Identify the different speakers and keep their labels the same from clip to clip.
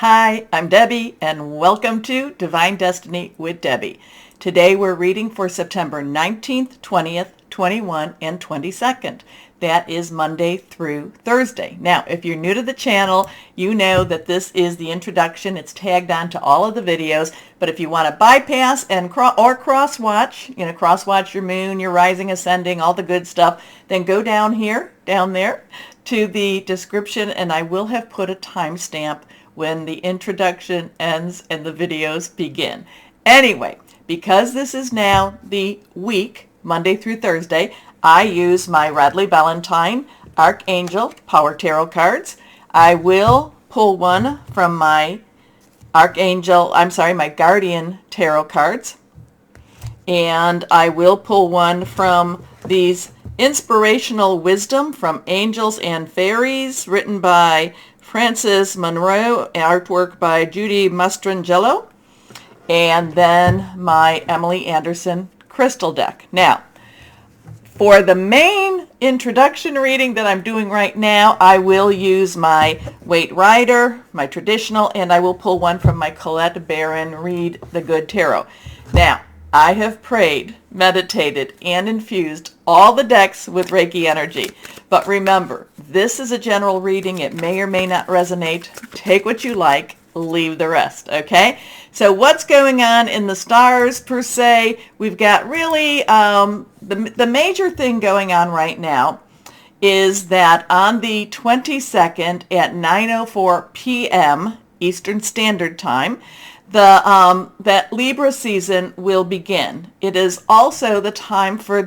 Speaker 1: Hi, I'm Debbie, and welcome to Divine Destiny with Debbie. Today we're reading for September 19th, 20th, 21, and 22nd. That is Monday through Thursday. Now, if you're new to the channel, you know that this is the introduction. It's tagged on to all of the videos, but if you want to bypass and cross-watch, cross-watch your moon, your rising, ascending, all the good stuff, then go down there to the description, and I will have put a timestamp when the introduction ends and the videos begin. Anyway, because this is now the week, Monday through Thursday, I use my Radley Valentine Archangel Power Tarot cards. I will pull one from my my Guardian Tarot cards. And I will pull one from these Inspirational Wisdom from Angels and Fairies, written by Frances Monroe, artwork by Judy Mastrangelo, and then my Emily Anderson crystal deck. Now, for the main introduction reading that I'm doing right now, I will use my Waite Rider, my traditional, and I will pull one from my Colette Baron Read the Good Tarot. Now, I have prayed, meditated, and infused all the decks with Reiki energy. But remember, this is a general reading. It may or may not resonate. Take what you like, leave the rest, okay? So what's going on in the stars per se? We've got really the major thing going on right now is that on the 22nd at 9:04 p.m. Eastern Standard Time, that Libra season will begin. It is also the time for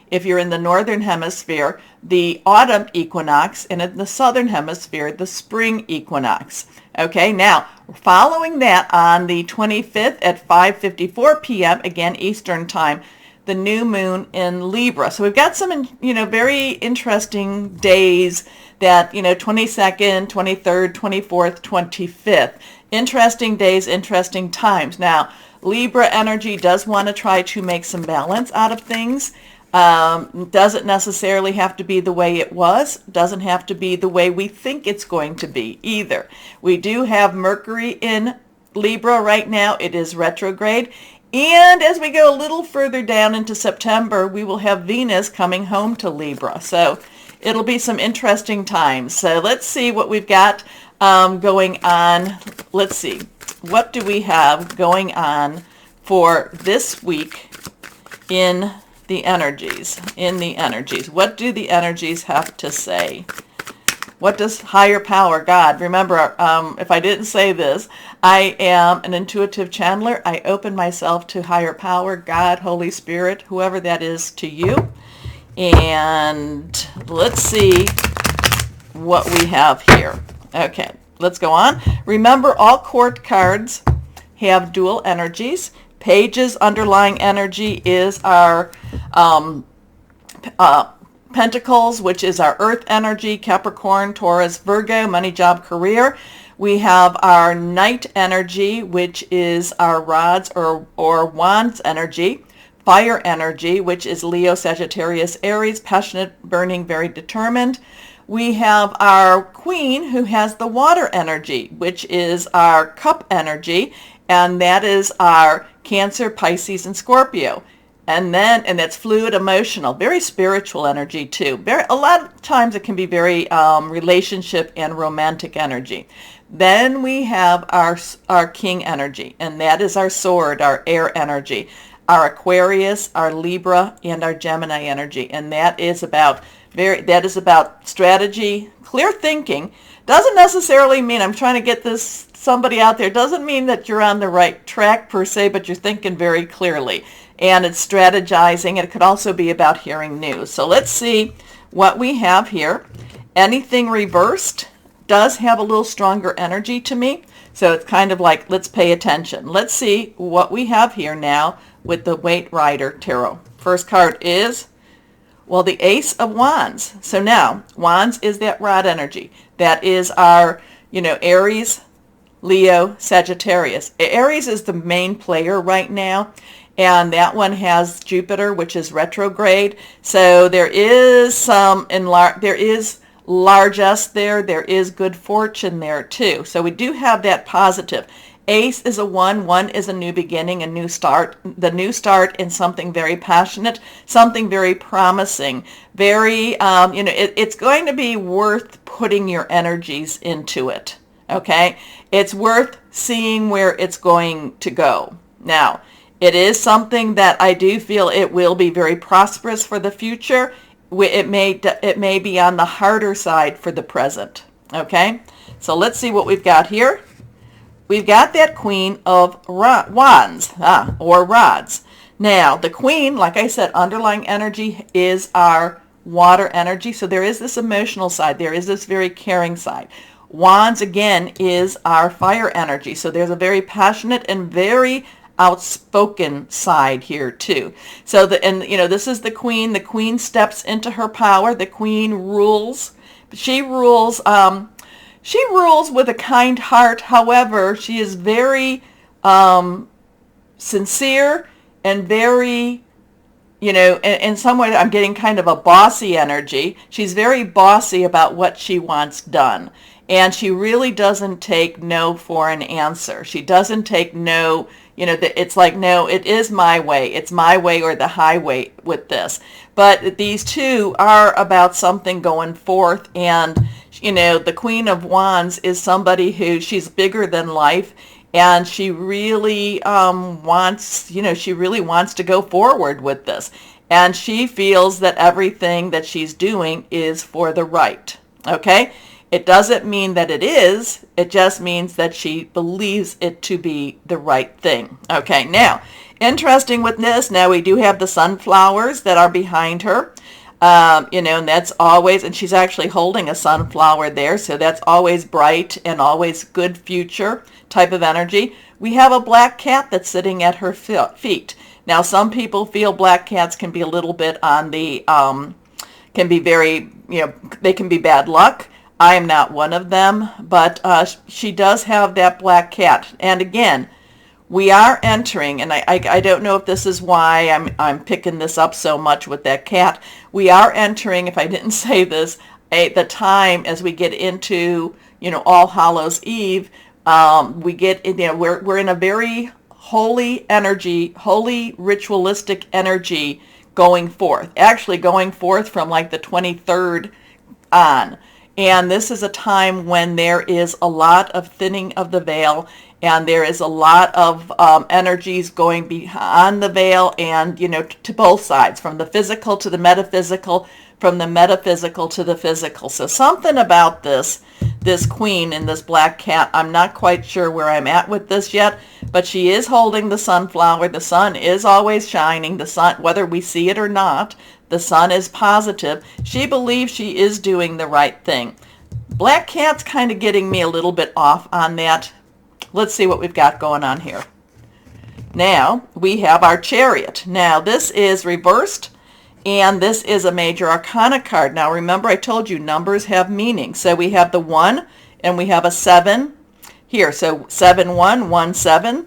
Speaker 1: if you're in the northern hemisphere, the autumn equinox, and in the southern hemisphere, the spring equinox. Okay, now, following that on the 25th at 5:54 p.m., again Eastern time, the new moon in Libra. So we've got some, very interesting days that, 22nd, 23rd, 24th, 25th. Interesting days, interesting times. Now, Libra energy does want to try to make some balance out of things. Doesn't necessarily have to be the way it was. Doesn't have to be the way we think it's going to be either. We do have Mercury in Libra right now. It is retrograde. And as we go a little further down into September, we will have Venus coming home to Libra. So it'll be some interesting times. So let's see what we've got going on. Let's see. What do we have going on for this week in the energies? What do the energies have to say? What does higher power, God? Remember, if I didn't say this, I am an intuitive channeler. I open myself to higher power, God, Holy Spirit, whoever that is to you. And let's see what we have here. Okay, let's go on. Remember, all court cards have dual energies. Pages underlying energy is our Pentacles, which is our earth energy, Capricorn, Taurus, Virgo, money, job, career. We have our Knight energy, which is our rods or wands energy. Fire energy, which is Leo, Sagittarius, Aries, passionate, burning, very determined. We have our Queen, who has the water energy, which is our cup energy, and that is our Cancer, Pisces, and Scorpio. And that's fluid, emotional, very spiritual energy too. A lot of times it can be very relationship and romantic energy. Then we have our King energy, and that is our sword, our air energy, our Aquarius, our Libra, and our Gemini energy. And that is about strategy, clear thinking. Doesn't necessarily mean I'm trying to get somebody out there. Doesn't mean that you're on the right track per se, but you're thinking very clearly. And it's strategizing. It could also be about hearing news. So let's see what we have here. Anything reversed does have a little stronger energy to me. So it's kind of like, let's pay attention. Let's see what we have here now with the Waite Rider Tarot. First card is, the Ace of Wands. So now, Wands is that rod energy. That is our, Aries, Leo, Sagittarius. Aries is the main player right now. And that one has Jupiter, which is retrograde. So there is largesse there. There is good fortune there too. So we do have that positive. Ace is a 1. 1 is a new beginning, a new start. The new start in something very passionate, something very promising, very, it's going to be worth putting your energies into it. Okay? It's worth seeing where it's going to go. Now, it is something that I do feel it will be very prosperous for the future. It may be on the harder side for the present. Okay? So let's see what we've got here. We've got that Queen of Wands, or Rods. Now, the Queen, like I said, underlying energy is our water energy. So there is this emotional side. There is this very caring side. Wands, again, is our fire energy. So there's a very passionate and very outspoken side here too. So this is the Queen. The Queen steps into her power. The Queen rules. She rules. She rules with a kind heart. However, she is very sincere and very, in some way I'm getting kind of a bossy energy. She's very bossy about what she wants done. And she really doesn't take no for an answer. She doesn't take no, it's like, no, it is my way. It's my way or the highway with this. But these two are about something going forth. And, the Queen of Wands is somebody who, she's bigger than life. And she really wants to go forward with this. And she feels that everything that she's doing is for the right. Okay? It doesn't mean that it is. It just means that she believes it to be the right thing. Okay, now, interesting with this, now we do have the sunflowers that are behind her. And that's always, and she's actually holding a sunflower there, so that's always bright and always good future type of energy. We have a black cat that's sitting at her feet. Now, some people feel black cats can be a little bit on the, can be very, they can be bad luck. I am not one of them, but she does have that black cat. And again, we are entering, and I don't know if this is why I'm picking this up so much with that cat. We are entering, if I didn't say this, the time as we get into, All Hallows Eve, we get, we're in a very holy energy, holy ritualistic energy going forth. Actually going forth from like the 23rd on. And this is a time when there is a lot of thinning of the veil, and there is a lot of energies going beyond the veil and, to both sides, from the physical to the metaphysical, from the metaphysical to the physical. So something about this Queen and this black cat, I'm not quite sure where I'm at with this yet, but she is holding the sunflower. The sun is always shining. The sun, whether we see it or not, the sun is positive. She believes she is doing the right thing. Black cat's kind of getting me a little bit off on that. Let's see what we've got going on here. Now, we have our Chariot. Now, this is reversed, and this is a major arcana card. Now, remember I told you numbers have meaning. So we have the 1, and we have a 7 here. So 7-1-1-7.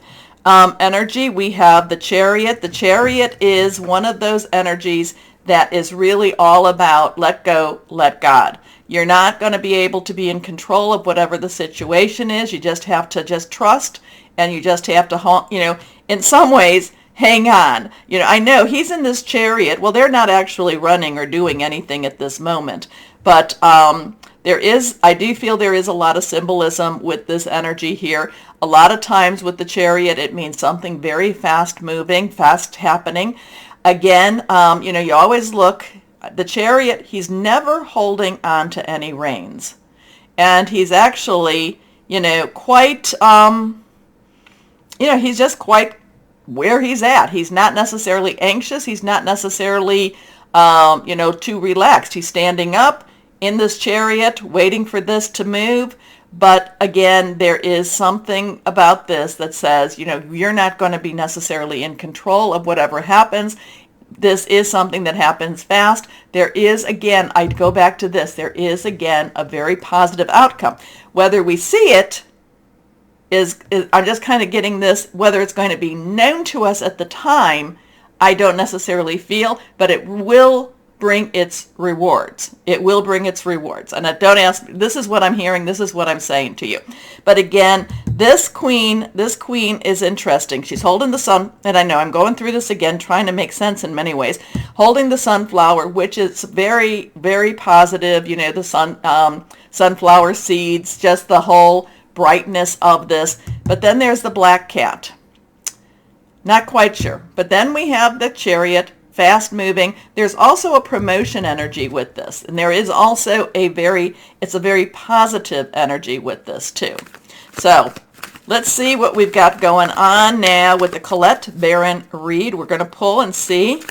Speaker 1: Energy, we have the Chariot. The Chariot is one of those energies that is really all about let go, let God. You're not going to be able to be in control of whatever the situation is. You just have to just trust, and you just have to, in some ways, hang on. I know he's in this Chariot. Well, they're not actually running or doing anything at this moment, but I do feel there is a lot of symbolism with this energy here. A lot of times with the Chariot, it means something very fast moving, fast happening. Again, you always look, the Chariot, he's never holding on to any reins. And he's actually, quite, he's just quite where he's at. He's not necessarily anxious. He's not necessarily, too relaxed. He's standing up in this Chariot, waiting for this to move. But again, there is something about this that says, you're not going to be necessarily in control of whatever happens. This is something that happens fast. There is, again, I go back to this, there is, again, a very positive outcome. Whether we see it is I'm just kind of getting this, whether it's going to be known to us at the time, I don't necessarily feel, but it will bring its rewards. It will bring its rewards. And don't ask, this is what I'm hearing, this is what I'm saying to you. But again, this queen is interesting. She's holding the sun, and I know I'm going through this again, trying to make sense in many ways. Holding the sunflower, which is very, very positive. You know, the sunflower seeds, just the whole brightness of this. But then there's the black cat. Not quite sure. But then we have the Chariot, fast moving. There's also a promotion energy with this. And there is also it's a very positive energy with this too. So let's see what we've got going on now with the Colette Baron read. We're going to pull and see.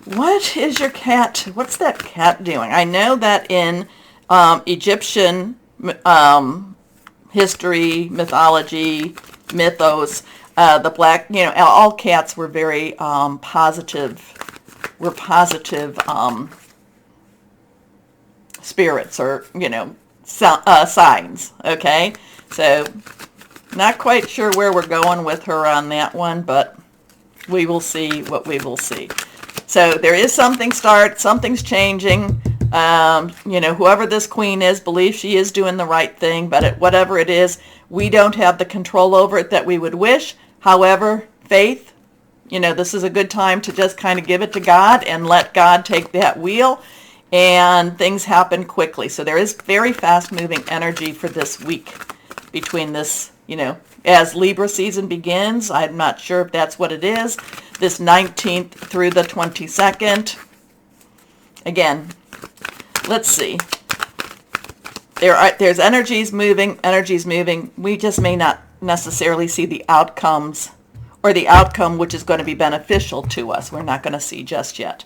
Speaker 1: What is your cat? What's that cat doing? I know that in Egyptian history, mythology, mythos, the black, all cats were very positive spirits, or, signs, okay? So, not quite sure where we're going with her on that one, but we will see what we will see. So, there is something's changing. Whoever this queen is, believes she is doing the right thing, but whatever it is, we don't have the control over it that we would wish. However, faith, this is a good time to just kind of give it to God and let God take that wheel, and things happen quickly. So there is very fast-moving energy for this week between this, as Libra season begins. I'm not sure if that's what it is, this 19th through the 22nd. Again, let's see. There's energies moving. We just may not necessarily see the outcomes, or the outcome which is going to be beneficial to us. We're not going to see just yet.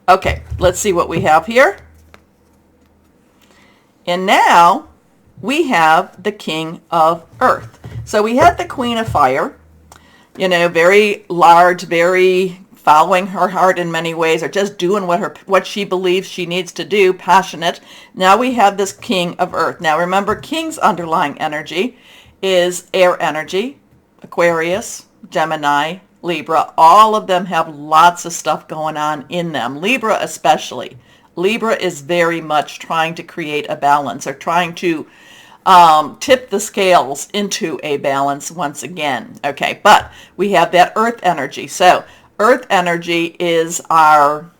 Speaker 1: Okay, let's see what we have here. And now we have the King of Earth. So we had the Queen of Fire, very large, very following her heart in many ways, or just doing what she believes she needs to do, passionate. Now we have this King of Earth. Now remember, King's underlying energy is air energy, Aquarius, Gemini, Libra. All of them have lots of stuff going on in them. Libra especially. Libra is very much trying to create a balance, or trying to tip the scales into a balance once again. Okay, but we have that earth energy. So earth energy is our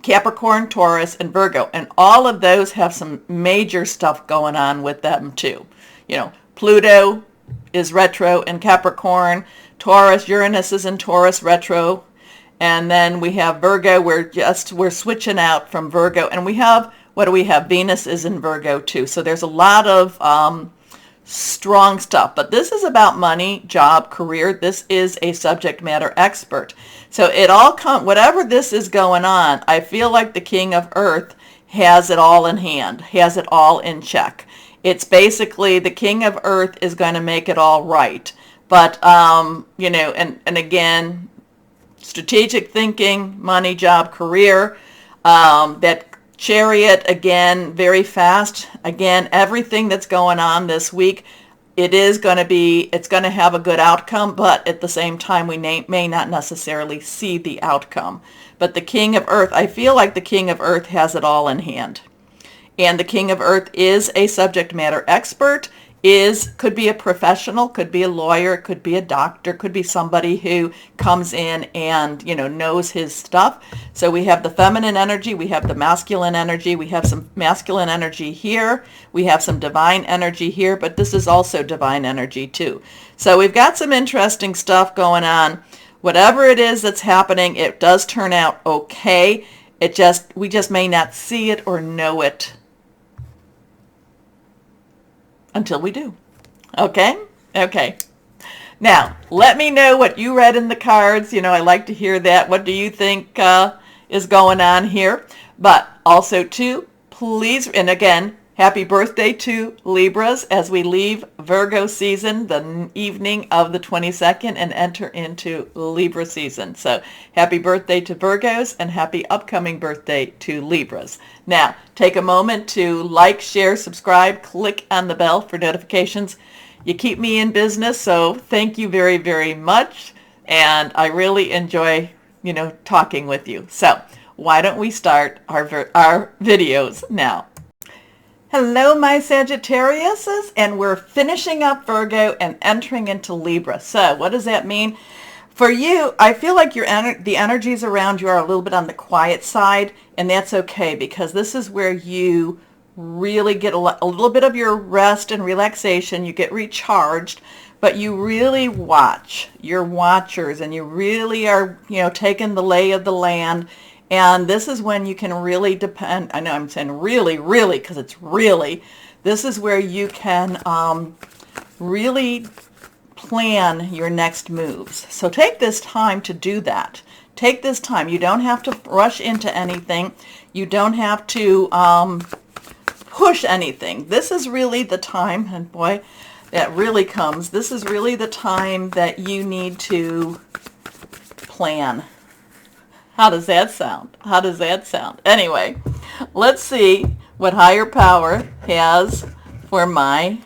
Speaker 1: Capricorn, Taurus, and Virgo. And all of those have some major stuff going on with them too. Pluto is retro in Capricorn. Taurus, Uranus is in Taurus retro. And then we have Virgo. We're switching out from Virgo. And we have, what do we have? Venus is in Virgo too. So there's a lot of strong stuff. But this is about money, job, career. This is a subject matter expert. So whatever this is going on, I feel like the King of Earth has it all in hand, has it all in check. It's basically the King of Earth is going to make it all right. But, and again, strategic thinking, money, job, career, that Chariot, again, very fast. Again, everything that's going on this week, it's going to have a good outcome, but at the same time, we may not necessarily see the outcome. But the King of Earth, I feel like the King of Earth has it all in hand. And the King of Earth is a subject matter expert, could be a professional, could be a lawyer, could be a doctor, could be somebody who comes in and, knows his stuff. So we have the feminine energy, we have the masculine energy, we have some masculine energy here, we have some divine energy here, but this is also divine energy too. So we've got some interesting stuff going on. Whatever it is that's happening, it does turn out okay. We just may not see it or know it until we do. Okay? Okay. Now, let me know what you read in the cards. I like to hear that. What do you think is going on here? But also, too, please, and again, happy birthday to Libras as we leave Virgo season the evening of the 22nd and enter into Libra season. So happy birthday to Virgos and happy upcoming birthday to Libras. Now, take a moment to like, share, subscribe, click on the bell for notifications. You keep me in business, so thank you very, very much. And I really enjoy, talking with you. So why don't we start our videos now? Hello, my Sagittariuses, and we're finishing up Virgo and entering into Libra. So what does that mean? For you, I feel like the energies around you are a little bit on the quiet side, and that's okay because this is where you really get a little bit of your rest and relaxation. You get recharged, but you really watch. You're watchers, and you really are, taking the lay of the land. And this is when you can really depend. I know I'm saying really, because it's really. This is where you can really plan your next moves. So take this time to do that. Take this time. You don't have to rush into anything. You don't have to push anything. This is really the time, and boy, that really comes. This is really the time that you need to plan. How does that sound? How does that sound? Anyway, let's see what higher power has for my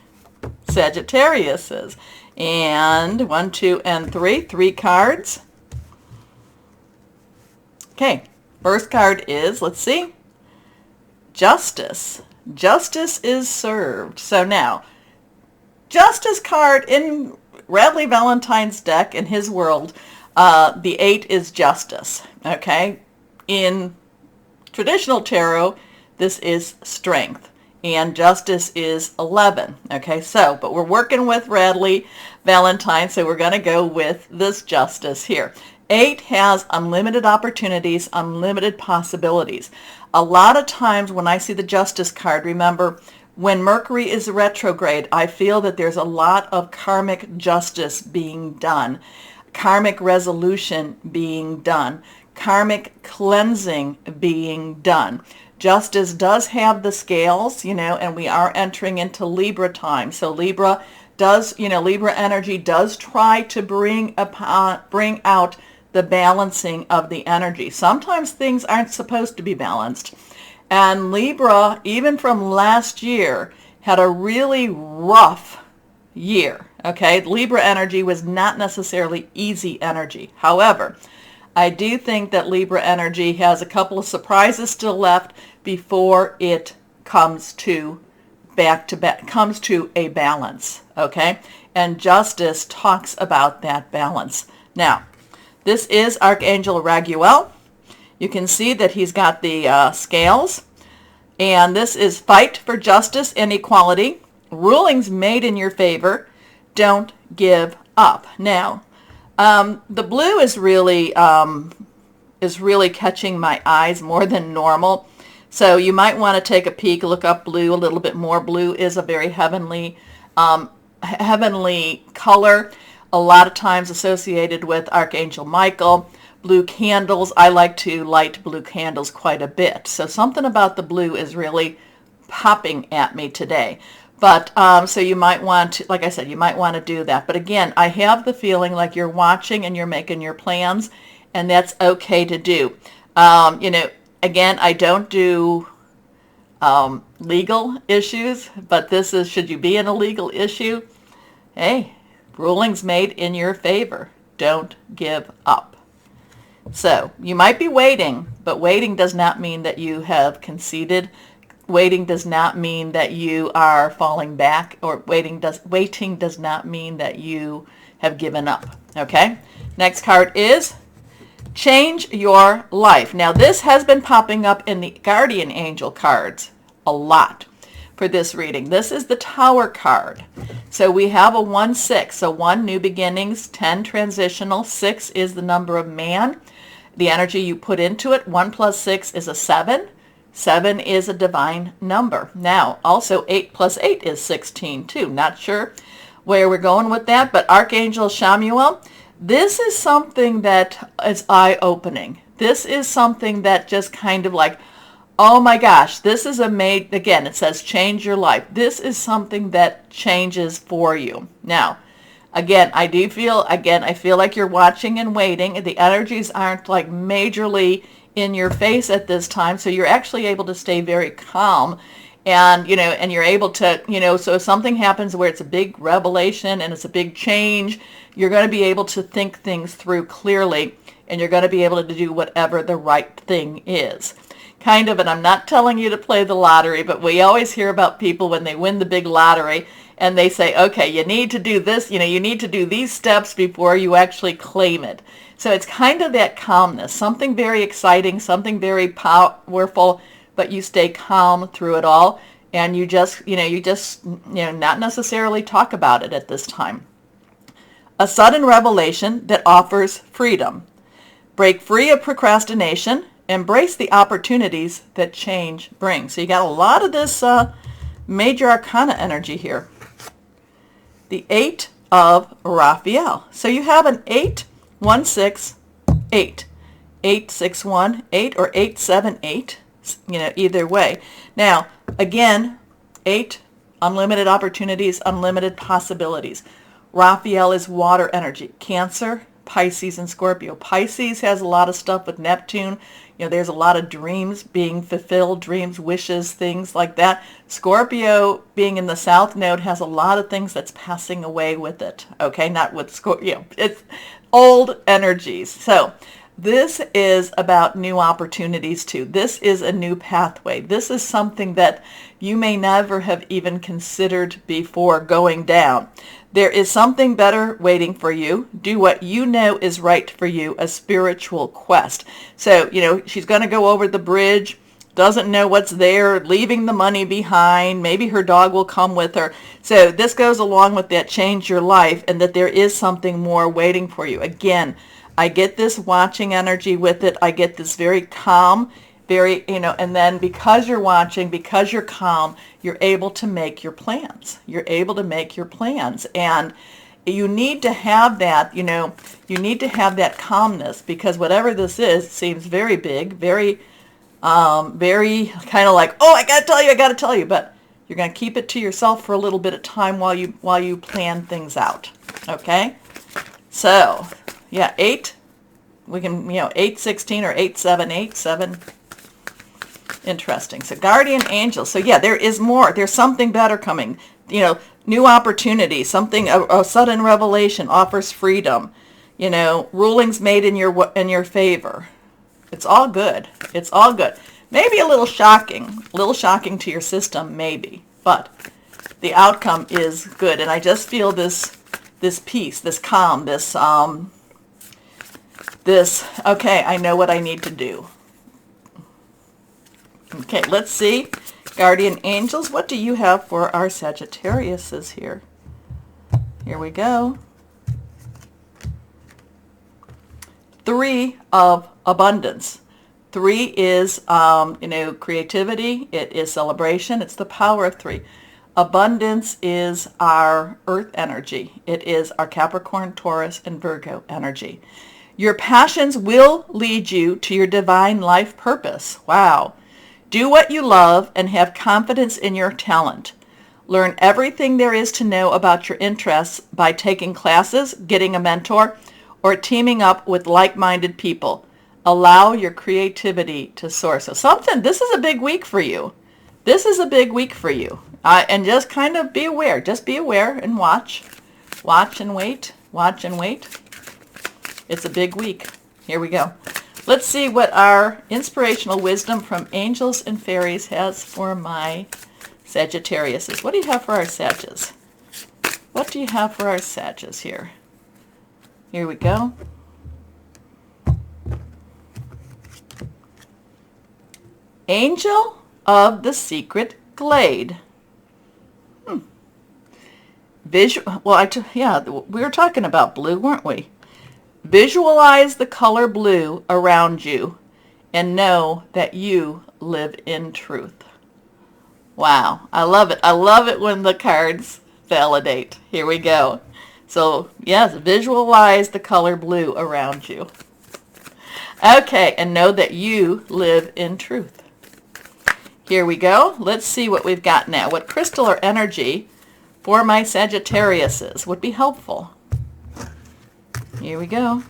Speaker 1: Sagittariuses. And 1, 2, and 3 cards. Okay, first card is, let's see, Justice. Justice is served. So now, Justice card in Radley Valentine's deck, in his world, the 8 is Justice. Okay, in traditional tarot, this is Strength. And Justice is 11. Okay, so, but we're working with Radley Valentine, so we're going to go with this Justice here. 8 has unlimited opportunities, unlimited possibilities. A lot of times when I see the Justice card, remember, when Mercury is retrograde, I feel that there's a lot of karmic justice being done, karmic resolution being done, karmic cleansing being done. Justice does have the scales, and we are entering into Libra time. So Libra does, Libra energy does try to bring out the balancing of the energy. Sometimes things aren't supposed to be balanced. And Libra, even from last year, had a really rough year. Okay, Libra energy was not necessarily easy energy. However, I do think that Libra energy has a couple of surprises still left before it comes to comes to a balance, okay? And Justice talks about that balance. Now, this is Archangel Raguel. You can see that he's got the scales, and this is fight for justice and equality. Rulings made in your favor. Don't give up. Now, the blue is really catching my eyes more than normal. So you might want to take a peek, look up blue a little bit more. Blue is a very heavenly color, a lot of times associated with Archangel Michael. Blue candles, I like to light blue candles quite a bit. So something about the blue is really popping at me today. But so you might want to, like I said, you might want to do that. But again, I have the feeling like you're watching and you're making your plans, and that's okay to do. Again, I don't do legal issues, but this is, should you be in a legal issue, hey, rulings made in your favor. Don't give up. So you might be waiting, but waiting does not mean that you have conceded. Waiting does not mean that you are falling back, or waiting does not mean that you have given up. Okay? Next card is Change Your Life. Now this has been popping up in the Guardian Angel cards a lot for this reading. This is the Tower card. So we have a 1-6. So 1, new beginnings, 10, transitional, 6 is the number of man, the energy you put into it. 1 plus 6 is a 7. 7 is a divine number. Now, also 8 plus 8 is 16 too. Not sure where we're going with that, but Archangel Chamuel, this is something that is eye-opening. This is something that just kind of like, oh my gosh, this is again, it says change your life. This is something that changes for you. Now, again, I feel like you're watching and waiting. The energies aren't like majorly in your face at this time, so you're actually able to stay very calm And, and you're able to, so if something happens where it's a big revelation and it's a big change, you're going to be able to think things through clearly, and you're going to be able to do whatever the right thing is. Kind of, and I'm not telling you to play the lottery, but we always hear about people when they win the big lottery and they say, okay, you need to do this, you need to do these steps before you actually claim it. So it's kind of that calmness, something very exciting, something very powerful, but you stay calm through it all, and you just not necessarily talk about it at this time. A sudden revelation that offers freedom. Break free of procrastination. Embrace the opportunities that change brings. So you got a lot of this major arcana energy here. The 8 of Raphael. So you have an 8, 1, 6, 8. 8, 6, 1, 8, or 8, 7, 8. Either way. Now, again, 8, unlimited opportunities, unlimited possibilities. Raphael is water energy. Cancer, Pisces, and Scorpio. Pisces has a lot of stuff with Neptune. There's a lot of dreams being fulfilled, dreams, wishes, things like that. Scorpio, being in the South Node, has a lot of things that's passing away with it. Okay, not with Scorpio. It's old energies. So this is about new opportunities too. This is a new pathway. This is something that you may never have even considered before going down. There is something better waiting for you. Do what you know is right for you, a spiritual quest. So, she's going to go over the bridge, doesn't know what's there, leaving the money behind. Maybe her dog will come with her. So this goes along with that change your life, and that there is something more waiting for you. Again, I get this watching energy with it. I get this very calm, and then because you're watching, because you're calm, you're able to make your plans. You're able to make your plans. And you need to have that, you need to have that calmness, because whatever this is seems very big, very kind of like, oh, I got to tell you, but you're going to keep it to yourself for a little bit of time while you plan things out. Okay? So, yeah, 8, we can, 8, 16 or 8, 7, 8, 7. Interesting. So guardian angels. So yeah, there is more. There's something better coming. New opportunity, something, a sudden revelation offers freedom. Rulings made in your favor. It's all good. It's all good. Maybe a little shocking to your system, maybe, but the outcome is good. And I just feel this peace, this calm, this, okay, I know what I need to do. Okay, let's see. Guardian angels, what do you have for our Sagittariuses here? Here we go. 3 of abundance. 3 is, creativity. It is celebration. It's the power of 3. Abundance is our earth energy. It is our Capricorn, Taurus, and Virgo energy. Your passions will lead you to your divine life purpose. Wow. Do what you love and have confidence in your talent. Learn everything there is to know about your interests by taking classes, getting a mentor, or teaming up with like-minded people. Allow your creativity to soar. So this is a big week for you. This is a big week for you. And just kind of be aware. Just be aware and watch. Watch and wait. Watch and wait. It's a big week. Here we go. Let's see what our inspirational wisdom from angels and fairies has for my Sagittariuses. What do you have for our Sages? What do you have for our Sages here? Here we go. Angel of the Secret Glade. We were talking about blue, weren't we? Visualize the color blue around you and know that you live in truth. Wow, I love it. I love it when the cards validate. Here we go. So, yes, visualize the color blue around you. Okay, and know that you live in truth. Here we go. Let's see what we've got now. What crystal or energy for my Sagittariuses would be helpful? Here we go.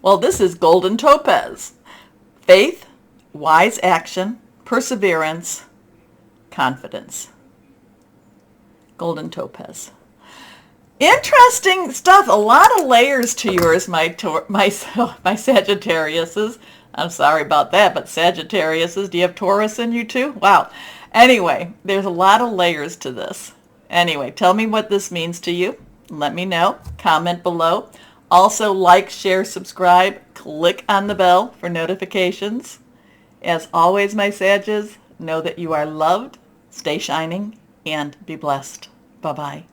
Speaker 1: Well, this is golden topaz. Faith, wise action, perseverance, confidence. Golden topaz. Interesting stuff. A lot of layers to yours, my Sagittariuses. I'm sorry about that, but Sagittariuses, do you have Taurus in you too? Wow. Anyway, there's a lot of layers to this. Anyway, tell me what this means to you. Let me know. Comment below. Also, like, share, subscribe. Click on the bell for notifications. As always, my Sages, know that you are loved. Stay shining and be blessed. Bye-bye.